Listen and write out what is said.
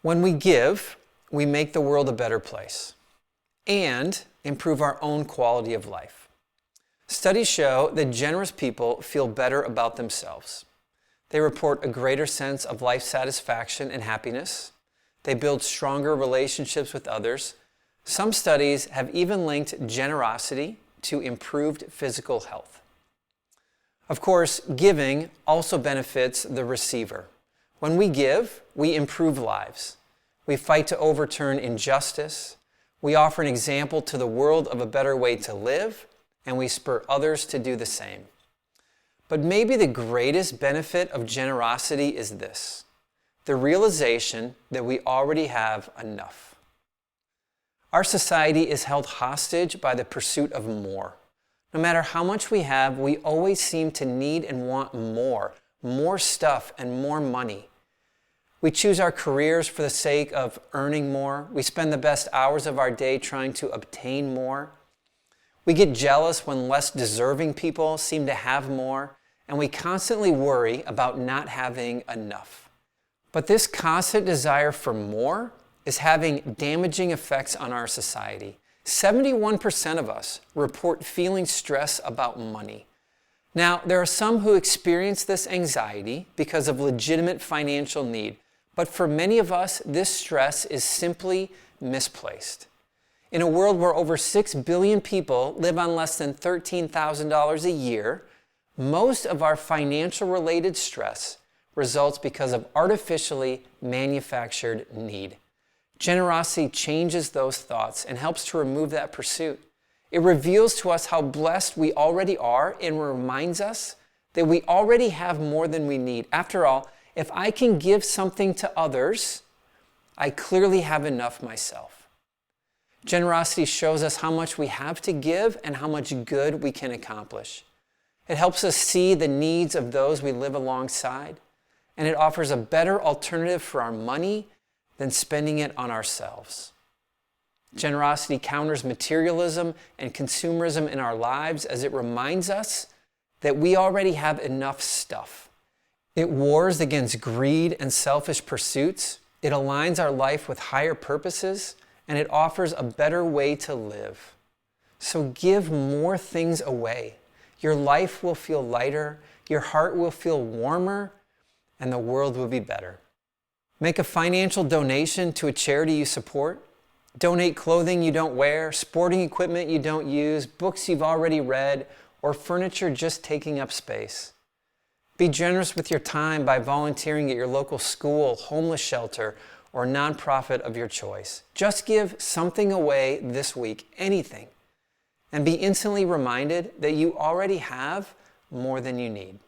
When we give, we make the world a better place and improve our own quality of life. Studies show that generous people feel better about themselves. They report a greater sense of life satisfaction and happiness. They build stronger relationships with others. Some studies have even linked generosity to improved physical health. Of course, giving also benefits the receiver. When we give, we improve lives. We fight to overturn injustice. We offer an example to the world of a better way to live, and we spur others to do the same. But maybe the greatest benefit of generosity is this: the realization that we already have enough. Our society is held hostage by the pursuit of more. No matter how much we have, we always seem to need and want more stuff and more money. We choose our careers for the sake of earning more. We spend the best hours of our day trying to obtain more. We get jealous when less deserving people seem to have more, and we constantly worry about not having enough. But this constant desire for more is having damaging effects on our society. 71% of us report feeling stress about money. Now, there are some who experience this anxiety because of legitimate financial need, but for many of us, this stress is simply misplaced. In a world where over 6 billion people live on less than $13,000 a year, most of our financial-related stress results because of artificially manufactured need. Generosity changes those thoughts and helps to remove that pursuit. It reveals to us how blessed we already are and reminds us that we already have more than we need. After all, if I can give something to others, I clearly have enough myself. Generosity shows us how much we have to give and how much good we can accomplish. It helps us see the needs of those we live alongside, and it offers a better alternative for our money than spending it on ourselves. Generosity counters materialism and consumerism in our lives as it reminds us that we already have enough stuff. It wars against greed and selfish pursuits. It aligns our life with higher purposes, and it offers a better way to live. So give more things away. Your life will feel lighter, your heart will feel warmer, and the world will be better. Make a financial donation to a charity you support. Donate clothing you don't wear, sporting equipment you don't use, books you've already read, or furniture just taking up space. Be generous with your time by volunteering at your local school, homeless shelter, or nonprofit of your choice. Just give something away this week, anything, and be instantly reminded that you already have more than you need.